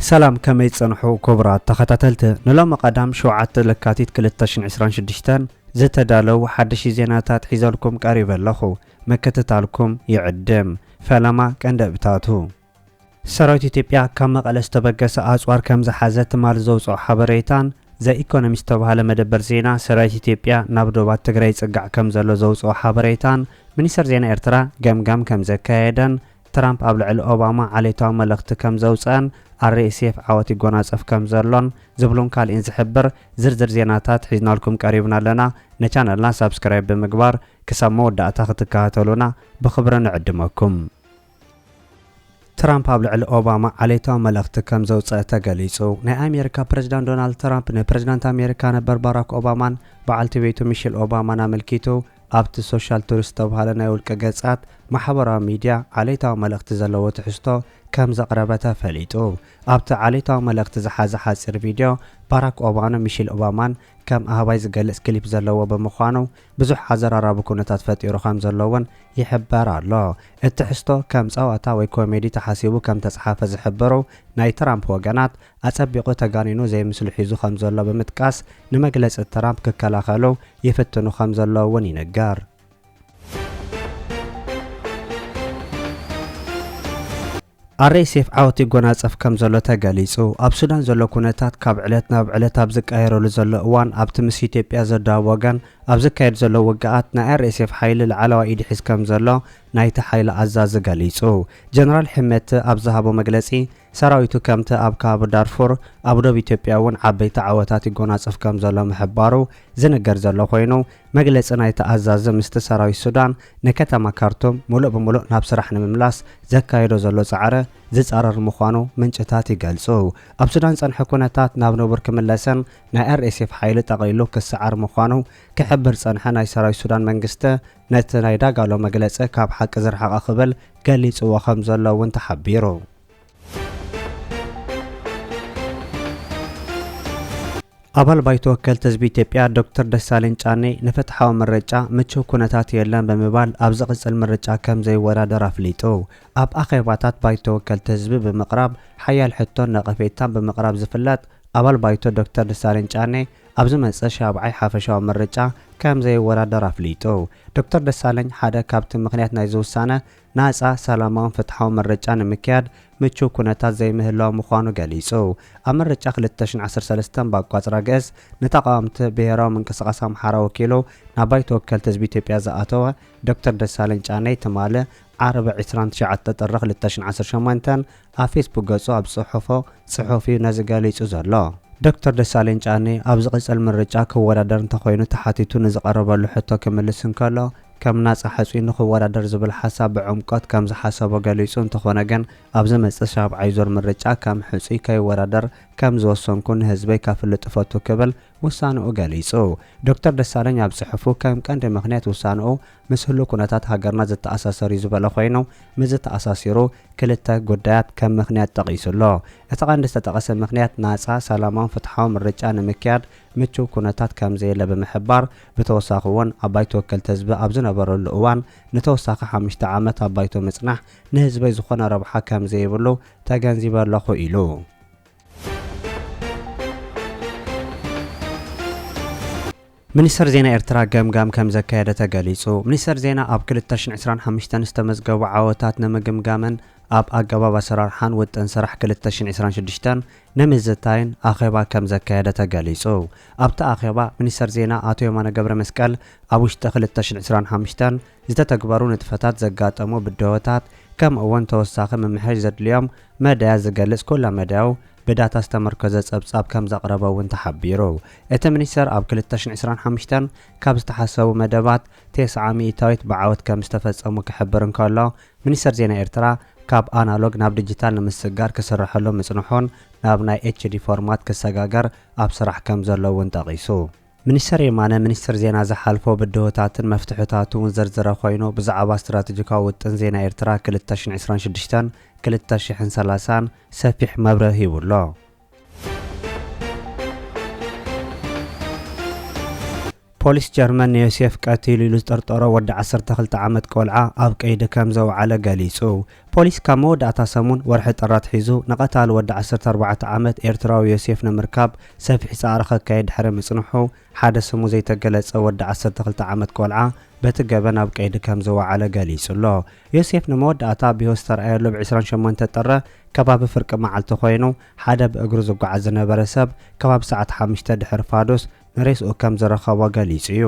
سلام كما يتصنحوا كبرات تخطتلت نلوم قدام شوعات لكاتيت 2026 زتدالو حدش زيناتات حيزالكم قريبا لخو مكتتالكم يعدم فلما كندبتاتو سرايت ኢትዮጵያ ካብ መቐለ ዝተበገሰ ኣጽዋር ከም ዝሓዘት ማል ዘውፅኦ ሓበሬታን ዘ ኢኮኖሚስት ተባሃለ መደበር ዜና ሰራዊት ኢትዮጵያ ናብ ዶባት ትግራይ ጽጋዕ ከም ዘሎ ዘውፅኦ ሓበሬታን ሚኒስትር ዜና ኤርትራ ገምጋም ከም ዘካየደን ትራምፕ ኣብ ልዕሊ ኦባማ ዓሌታዊ መልእኽቲ ከም ዘውፅአን RSF ዓወት ይጎናጸፍ ከም ዘሎን ዝብሉን ካልእን ዝሕብር ዝርዝር ዜናታት ሒዝናልኩም ቀሪብና ኣለና ነቻነልና ሳብስክራይብ ብምግባር ክሳብ መወዳእታ ክትከታተሉና ብኽብሪ ንዕድመኩም ትራምፕ ኣብ ልዕሊ ኦባማ ዓሌታዊ መልእኽቲ ከም ዘውፅአ ተገሊጹ ናይ ኣሜሪካ ፕሬዝዳንት ዶናልድ ትራምፕ ንፕሬዝዳንት ኣሜሪካ ነበር ባራክ ኦባማን በዓልቲ ቤቱ ሚሼል ኦባማን ኣመልኪቱ ኣብቲ ሶሻል ቱሪስት ተባሃለ ናይ ውልቀ ገጻት ማሕበራዊ ሚድያ ዓሌታዊ መልእኽቲ ዘለዎ ትሕዝቶ ከም ዘቕረበ ተፈሊጡ ኣብቲ ዓሌታዊ መልእኽቲ ዝሓዘ ሓፂር ቪድዮ ባራክ ኦባማ ሚሼል ኦባማን ከም ኣህባይ ዝገልጽ ክሊፕ ዘለዎ ብምዃኑ ብዙሕ ኣዘራራቢ ኩነታት ፈጢሩ ከም ዘለውን ይሕበር ኣሎ እቲ ትሕዝቶ ከም ጸዋታ ወይ ኮሜዲ ተሓሲቡ ከም ተጻሓፈ ዝሕብሩ ናይ ትራምፕ ወገናት ኣጸቢቑ ተጋኒኑ ዘይምስሉ ሒዙ ከም ዘሎ ብምጥቃስ ንመግለጺ ትራምፕ ክከላኸሉ ይፍትኑ ከም ዘለውን ይነገር RSF ዓወት ይጎናጸፍ ከም ዘሎ ተገሊጹ ኣብ ሱዳን ዘሎ ኩነታት ካብ ዕለት ናብ ዕለት ኣብ ዝቀየረሉ ዘሎ እዋን ኣብቲ ምስ ኢትዮጵያ ዘዳብ ወገን ኣብ ዝካየድ ዘሎ ውግኣት ናይ RSF ሓይሊ ላዕለዋይ ኢድ ሒዝ ከም ዘሎ ናይቲ ሓይሊ ኣዛዚ ገሊጹ ጀነራል ሕመት ኣብ ዝሃቦ መግለጺ ሰራዊቱ ከምቲ ኣብ ከባቢ ዳርፉር ኣብ ደቡብ ኢትዮጵያ እውን ዓበይቲ ዓወታት ይጎናጸፍ ከም ዘሎ ምሕባሩ ዝነገር ዘሎ ኮይኑ መግለጺ ናይቲ ኣዛዚ ምስቲ ሰራዊት ሱዳን ንከተማ ካርቱም ሙሉእ ብምሉእ ናብ ስራሕ ንምምላስ ዘካየዶ ዘሎ ጻዕሪ ዝጻረር ምዃኑ ምንጭታት ይገልጹ ኣብ ሱዳን ጸንሐ ኩነታት ናብ ነቡር ክምለስን ናይ RSF ሓይሊ ጠቕሊሉ ክሰዓር ምዃኑ ክሕብር ጸንሐ ናይ ሰራዊት ሱዳን መንግስቲ ነቲ ናይ ዳጋሎ መግለጺ ካብ ሓቂ ዝረሓቐ ክብል ገሊጽዎ ከም ዘሎ እውን ተሓቢሩ አባል ባይቶ ወከልቲ ህዝቢ ኢትዮጵያ ዶክተር ደሳለኝ ጫኔ ንፍትሓዊ ምርጫ ምቹው ኩነታት የለን በመባል ኣብ ዝቕጽል ምርጫ ከም ዘይወዳደር ኣፍሊጡ ኣብ ኣኼባታት ባይቶ ወከልቲ ህዝቢ ብምቕራብ ሓያል ሕቶን ነቐፌታን ብምቕራብ ዝፍለጥ አባል ባይቶ ዶክተር ደሳለኝ ጫኔ ኣብ ዝመጽእ ሻብዓይ ሓፈሻዊ ምርጫ ከም ዘይወዳደር ኣፍሊጡ ዶክተር ደሳለኝ ሓደ ካብቲ ምኽንያት ናይ ዝውሳነ ናጻ ሰላማውን ፍትሓዊ ምርጫ ንምክያድ ምቹው ኩነታት ዘይምህላው ምዃኑ ገሊጹ ኣብ ምርጫ 2013 ባቋጽራ ገጽ ንተቃዋምቲ ብሄራዊ ምንቅስቓስ ኣምሓራ ወኪሉ ናብ ባይቶ ወከልቲ ህዝቢ ኢትዮጵያ ዝኣተወ ዶክተር ደሳለኝ ጫኔ ትማለ ዓርብ 29 ጥሪ 2018 ኣብ ፌስቡክ ገጹ ኣብ ጽሑፍ ነዚ ገሊጹ ዘሎ ዶክተር ደሳለኝ ጫኔ ኣብ ዝቕጽል ምርጫ ክወዳደር እንተኾይኑ ተሓቲቱ ንዝቐረበሉ ሕቶ ክምልስ እንከሎ ከም ናጻ ሓጺን ንኽወዳደር ዝብል ሓሳብ ብዕምቆት ከም ዝሓሰቦ ገሊጹ እንተኾነ ግን ኣብ ዝመጽእ ሻብዓይ ዞር ምርጫ ከም ሕጹይ ከይወዳደር ከም ዝወሰንኩ ንህዝበይ ካፍልጥ ፈቱ ክብል ውሳንኡ ገሊጹ ዶክተር ደሳለኝ ኣብ ጽሑፉ ከም ቀንዲ ምኽንያት ውሳንኡ ምስ ህሉ ኩነታት ሃገርና ዝተኣሳሰሩ ዝበለ ኮይኑ ምዝ ተኣሳሲሩ ክልተ ጉዳያት ከም ምኽንያት ጠቒሱሎ እቲ ቀንዲ ዝተጠቐሰ ምኽንያት ናጻ ሰላማውን ፍትሓዊ ምርጫ ንምክያድ ምቹው ኩነታት ከም ዘየለ ብምሕባር ብተወሳኺ እውን ኣብ ባይቶ ወከልቲ ህዝቢ ኣብ ዝነበረሉ እዋን ንተወሳኺ 5 ዓመት ኣብ ባይቶ ምጽናሕ ንህዝበይ ዝኾነ ረብሓ ከም ዘይብሉ ተገንዚበ ኣለኹ ኢሉ ሚኒስትር ዜና ኤርትራ ገምጋም ከም ዘካየደ ተገሊጹ ሚኒስትር ዜና ኣብ 2025 ዝተመዝገቡ ዓወታት ንምግምጋምን ኣብ ኣገባብ ኣሰራርሓን ውጥን ስራሕ 2026 ንምዝታይን ኣኼባ ከም ዘካየደ ተገሊጹ ኣብቲ ኣኼባ ሚኒስትር ዜና ኣቶ የማነ ገብረ መስቀል ኣብ ውሽጢ 2025 ዝተተግበሩ ንጥፈታት ዘጋጠሙ ብድሆታት ከምኡ እውን ተወሳኺ ምምሕያሽ ዘድልዮም መዳያ ዝገልጽ ኩላ መዳያው ብዳታ ዝተመርኮዘ ጸብጻብ ከም ዘቕረበ እውን ተሓቢሩ እቲ ሚኒስትር ኣብ 2025 ካብ ዝተሓሰቡ መደባት 900 ብዓወት ከም ዝተፈጸሙ ክሕብር እንከሎ ሚኒስትር ዜና ኤርትራ ካብ ኣናሎግ ናብ ዲጂታል ንምስጋር ክስርሐሉ ምጽንሖን ናብ ናይ HD ፎርማት ክሰጋገር ኣብ ስራሕ ከም ዘለዎ እውን ጠቒሱ ሚኒስትር የማነ ሚኒስትር ዜና ዝሓልፎ ብድሆታትን መፍትሕታቱን ዝርዝረ ኮይኑ ብዛዕባ ስትራቴጂካዊ ውጥን ዜና ኤርትራ 2026-2030 ሰፊሕ መብርሂ ይብሎ ፖሊስ ጀርመን ዮሴፍ ቀቲሉ ኢሉ ዝጠርጠሮ ወዲ 12 ዓመት ቆልዓ ኣብ ቀይዲ ከም ዘውዓለ ገሊጹ። ፖሊስ ካብ መወዳእታ ሰሙን ወርሒ ጥራት ሒዙ ንቐታሊ ወዲ 14 ዓመት ኤርትራዊ ዮሴፍ ንምርካብ ሰፊሕ ጻዕሪ ከካይድ ድሕሪ ምጽንሑ ሓደ ስሙ ዘይተገለጸ ወዲ 12 ዓመት ቆልዓ በቲ ገበን ኣብ ቀይዲ ከም ዘውዓለ ገሊጹ ኣሎ። ዮሴፍ ንመወዳእታ ብሂወት ዝተረኣየሉ ብ28 ጥረ ከባቢ ፍርቂ መዓልቲ ኮይኑ ሓደ ብእግሩ ዝጓዓዝ ዝነበረ ሰብ ከባቢ ሰዓት 5 ድሕሪ ፋዶስ ንሬስኡ ከም ዝረኸቦ ገሊጹ እዩ።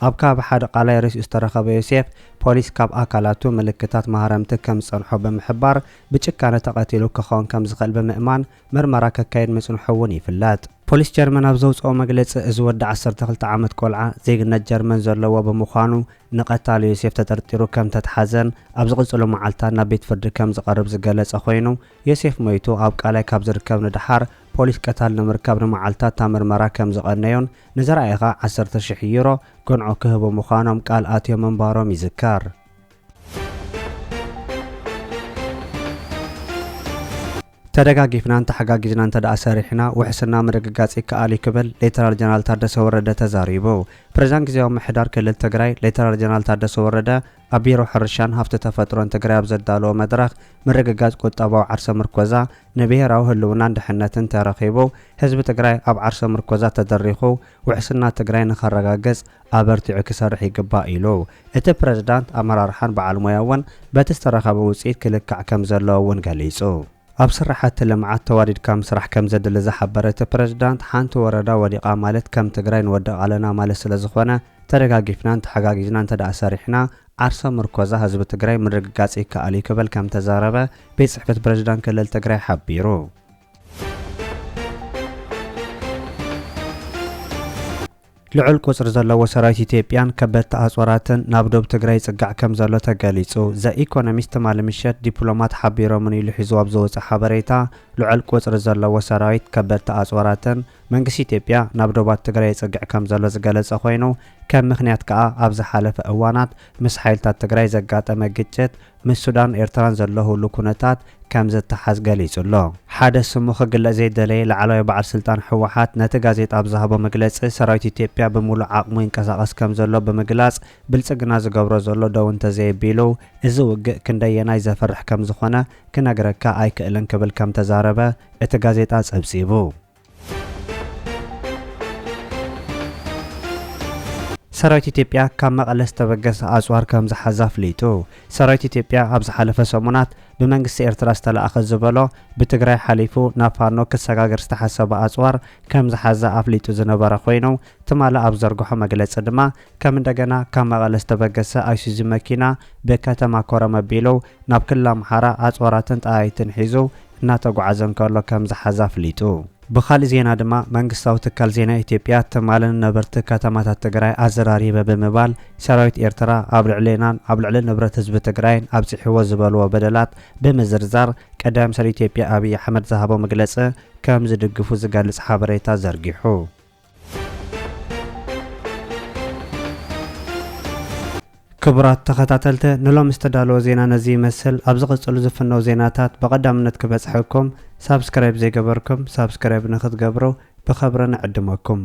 ኣብ ከባቢ ሓደ ቃላይ ሬስኡ ዝተረኸበ ዮሴፍ ፖሊስ ካብ ኣካላቱ ምልክታት ማህረምቲ ከም ዝጸንሖ ብምሕባር ብጭካነ ተቐቲሉ ክኸውን ከም ዝኽእል ብምእማን ምርመራ ከካይድ ምጽንሑ እውን ይፍለጥ። ፖሊስ ጀርመን ኣብ ዘውፅኦ መግለጺ እዚ ወዲ 12 ዓመት ቆልዓ ዜግነት ጀርመን ዘለዎ ብምዃኑ ንቐታሊ ዮሴፍ ተጠርጢሩ ከም ተተሓዘን ኣብ ዝቕጽሉ መዓልታት ናብ ቤት ፍርዲ ከም ዝቐርብ ዝገለጸ ኮይኑ ዮሴፍ ሞይቱ ኣብ ቃላይ ካብ ዝርከብ ንድሓር ፖሊስ ቀታሊ ንምርካብ ንመዓልታት ምርመራ ከም ዝቐነዮን ንዘረኣይኻ 10,000 ዩሮ ጎንዖ ክህቡ ምዃኖም ቃል ኣትዮም ምንባሮም ይዝከር። ተደጋጊፍና ተሓጋጊዝና እንተደኣ ሰሪሕና ውሕስና ምርግጋጽ ይከኣል ክብል ሌተናል ጀነራል ታደሰ ወረደ ተዛሪቡ። ፕሬዝዳንት ጊዜያዊ ምሕዳር ክልል ትግራይ ሌተናል ጀነራል ታደሰ ወረደ ኣብ ቢሮ ሕርሻን ሃብቲ ተፈጥሮን ትግራይ ኣብ ዘዳለዎ መድረኽ ምርግጋጽ ቁጠባዊ ዓርሰ ምርኮዛ ንብሔራዊ ህልውናን ድሕነትን ተረኺቡ ህዝቢ ትግራይ ኣብ ዓርሰ ምርኮዛ ተደሪኹ ውሕስና ትግራይ ንኸረጋግጽ ኣበርቲዑ ክሰርሕ ይግባእ ኢሉ። እቲ ፕሬዝዳንት ኣመራርሓን በዓል ሞያ እውን በቲ ዝተረኸበ ውፅኢት ክልካዕ ከም ዘለዎ እውን ገሊጹ። ኣብ ስራሕቲ ልምዓት ተዋዲድካ ምስራሕ ከም ዘድሊ ዝሓበረ እቲ ፕሬዝዳንት ሓንቲ ወረዳ ወዲቓ ማለት ከም ትግራይ ንወድቕ ኣለና ማለት ስለ ዝኾነ ተደጋጊፍናን ተሓጋጊዝና እንተደኣ ሰሪሕና ዓርሰ ምርኮዛ ህዝቢ ትግራይ ምርግጋጽ ይከኣል ክብል ከም ተዛረበ ቤት ጽሕፈት ፕሬዝዳንት ክልል ትግራይ ሓቢሩ። ልዑል ቁጽሪ ዘለዎ ሰራዊት ኢትዮጵያን ከበድቲ ኣጽዋራትን ናብ ደቡብ ትግራይ ጽጋዕ ከም ዘሎ ተገሊጹ። ዘኢኮኖሚስት ማልምሸት ዲፕሎማት ሓቢሮምን ኢሉ ሒዙ ኣብ ዘወፅእ ሓበሬታ ልዑል ቁጽሪ ዘለዎ ሰራዊት ከበድቲ ኣጽዋራትን መንግስቲ ኢትዮጵያ ናብ ደቡብ ትግራይ ጽግዕ ከም ዘሎ ዝገለጸ ኮይኑ ከም ምኽንያት ከዓ ኣብ ዝሓለፈ እዋናት ምስ ሓይልታት ትግራይ ዘጋጠመ ግጭት ምስ ሱዳን ኤርትራን ዘለሁሉ ኩነታት ከም ዝተሓዝ ገሊጹ ኣሎ። ሓደ ስሙ ክግለጽ ዘይደለየ ላዕለዋይ በዓል ስልጣን ሕወሓት ነቲ ጋዜጣ ኣብ ዝሃቦ መግለጺ ሰራዊት ኢትዮጵያ ብምሉእ ዓቕሙ ይንቀሳቐስ ከም ዘሎ ብምግላጽ ብልጽግና ዝገብሮ ዘሎ ደው እንተዘየቢሉ እዚ ውግእ ክንደየናይ ዘፈርሕ ከም ዝኾነ ክነግረካ ኣይክእልን ክብል ከም ተዛረበ እቲ ጋዜጣ ጸብጺቡ። ሰራዊት ኢትዮጵያ ካብ መቐለ ዝተበገሰ ኣጽዋር ከም ዝሓዘ ኣፍሊጡ። ሰራዊት ኢትዮጵያ ኣብ ዝሓለፈ ሰሙናት ብመንግስቲ ኤርትራ ዝተለኣኸ ዝበሎ ብትግራይ ሓሊፉ ናብ ፋኖ ክሰጋገር ዝተሓሰበ ኣጽዋር ከም ዝሓዘ ኣፍሊጡ ዝነበረ ኮይኑ ትማለ ኣብ ዘርግሖ መግለጺ ድማ ከም እንደገና ካብ መቐለ ዝተበገሰ ኣይሱዚ መኪና ብከተማ ኮረም ኣቢሉ ናብ ክልል ኣምሓራ ኣጽዋራትን ጣይትን ሒዙ እናተጓዓዘን ከሎ ከም ዝሓዘ ኣፍሊጡ። ብኻልእ ዜና ድማ መንግስታዊ ትካል ዜና ኢትዮጵያ ትማልን ነበርቲ ከተማታት ትግራይ ኣዘራሪበ ብምባል ሰራዊት ኤርትራ ኣብ ልዕሊ ንብረት ህዝቢ ትግራይን ኣብፅሕዎ ዝበልዎ በደላት ብምዝርዛር ቀዳማይ ሚኒስትር ኢትዮጵያ ኣብይ ኣሕመድ ዝሃቦ መግለጺ ከም ዝድግፉ ዝገልጽ ሓበሬታ ዘርጊሑ። ክቡራት ተኸታተልቲ ንሎም ዝተዳለወ ዜና ነዚ ይመስል። ኣብ ዝቕጽሉ ዝፍነው ዜናታት በቐዳምነት ክበጽሐኩም ሳብስክራይብ ዘይገበርኩም ሳብስክራይብ ንኽትገብሩ ብኸብሪ ንዕድመኩም።